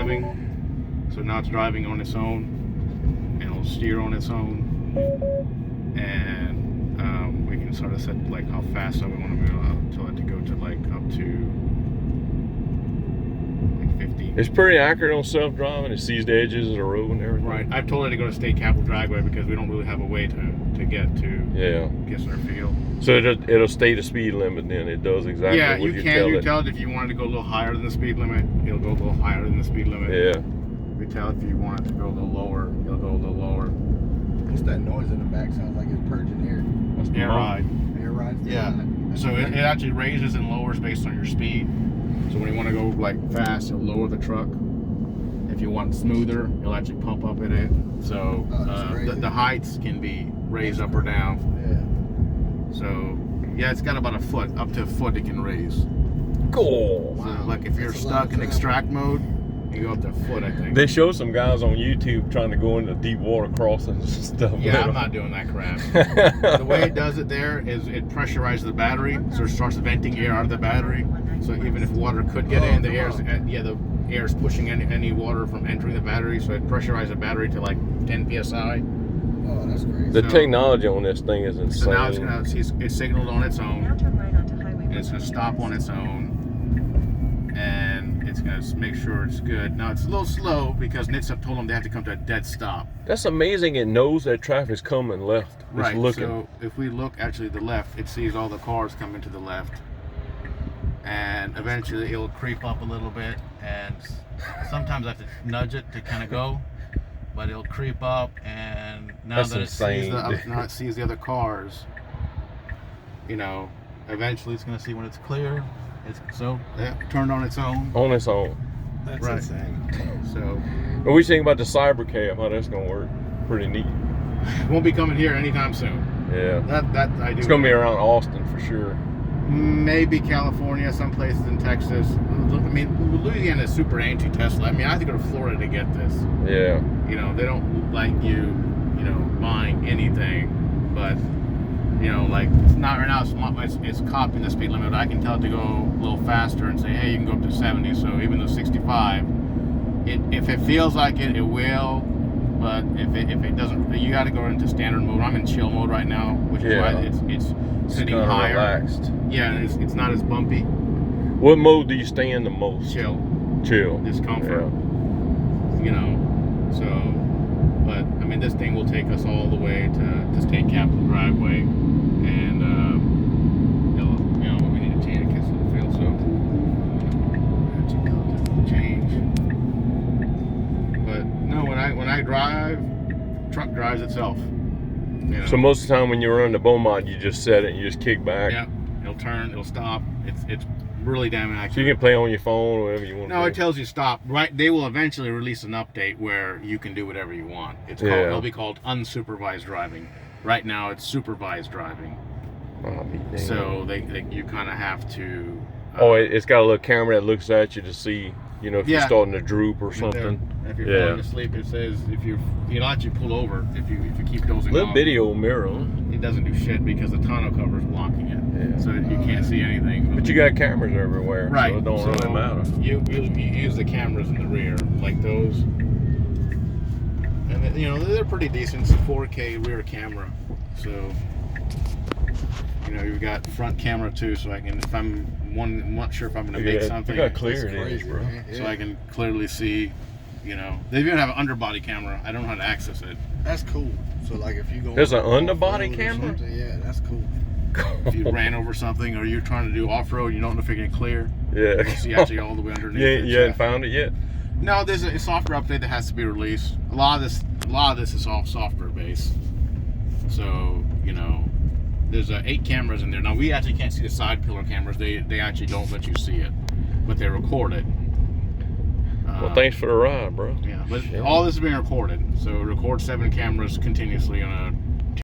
driving. So now it's driving on its own, and it'll steer on its own. And we can sort of set like how fast we want to move to it to go to like up to like 50. It's pretty accurate on self-driving. It sees the edges of the road and everything. Right. I've told it to go to State Capitol Driveway because we don't really have a way to get to get our field. So it'll stay the speed limit then. It does exactly what you tell it. You tell it if you wanted to go a little higher than the speed limit, it'll go a little higher than the speed limit. Yeah. We tell it if you want it to go a little lower, it'll go a little lower. What's that noise in the back? Sounds like it's purging air. That's the Air ride. Air ride? Yeah. So it actually raises and lowers based on your speed. So when you want to go like fast, it'll lower the truck. If you want smoother, it'll actually pump up in it. So the heights can be raised up or down. Yeah. So yeah, it's got about a foot, up to a foot it can raise. Cool. So, like if you're stuck in extract mode, you go up to a foot, I think. They show some guys on YouTube trying to go into deep water crossings and stuff. Yeah, I'm not doing that crap. The way it does it there is it pressurizes the battery, so it starts venting air out of the battery. So even if water could get in, the air is pushing any water from entering the battery. So it pressurizes the battery to like 10 psi. Oh, that's crazy. The technology on this thing is insane. So now it's signaled on its own, and it's going to stop on its own, and it's going to make sure it's good. Now it's a little slow because NHTSA told them they have to come to a dead stop. That's amazing. It knows that traffic's coming left. It's Right. looking. So if we look actually to the left, it sees all the cars coming to the left, and eventually it'll creep up a little bit, and sometimes I have to nudge it to kind of go. But it'll creep up, and now That's that insane. it sees the other cars, you know, eventually it's going to see when it's clear. It's turned on its own. On its own. That's Right. insane. So What we think about the cyber cab, how that's gonna work? Pretty neat. it won't be coming here anytime soon. Yeah. That I do. It's gonna be around Austin for sure. Maybe California, some places in Texas. I mean, Louisiana is super anti-Tesla. I mean, I have to go to Florida to get this. Yeah. You know, they don't like you buying anything, but you know, like it's not right now. It's copying the speed limit. I can tell it to go a little faster and say, hey, you can go up to 70. So even though 65, if it feels like it, it will. But if it doesn't, you got to go into standard mode. I'm in chill mode right now, which is why it's sitting higher. Relaxed. Yeah, and it's not as bumpy. What mode do you stay in the most? Chill. Chill. Discomfort. Yeah. You know, so, but I mean, this thing will take us all the way to State Capitol Driveway, and we need to change kiss the field, so change. But no, when I drive, truck drives itself. You know? So most of the time when you run the Beaumont, you just set it and you just kick back. Yeah, it'll turn, it'll stop. It's really damn accurate. So you can play on your phone or whatever you want. No, it tells you stop. Right, they will eventually release an update where you can do whatever you want. It'll be called unsupervised driving. Right now, it's supervised driving. Oh, So you kind of have to. It's got a little camera that looks at you to see, if you're starting to droop or something. If you're falling asleep, it says it'll actually pull over if you keep dozing Little off. bitty old mirror. It doesn't do shit because the tonneau cover is blocking it, so you can't see anything. But you got cameras everywhere, right? So it don't really matter. You use the cameras in the rear, like those, and they're pretty decent. It's a 4K rear camera, so you've got front camera too. So I can, if I'm not sure if I'm going to make something. Look how clear it is, bro. Yeah. So I can clearly see. They even have an underbody camera. I don't know how to access it. That's cool. So like if you go, there's an underbody camera. Yeah, that's cool. If you ran over something or you're trying to do off-road, you don't know if you're getting clear. Yeah. You see actually all the way underneath. You haven't found it yet? No, there's a software update that has to be released. A lot of this is all software based. So there's 8 cameras in there. Now we actually can't see the side pillar cameras. They actually don't let you see it, but they record it. Well, thanks for the ride, bro. Yeah, but all this is being recorded. So record 7 cameras continuously on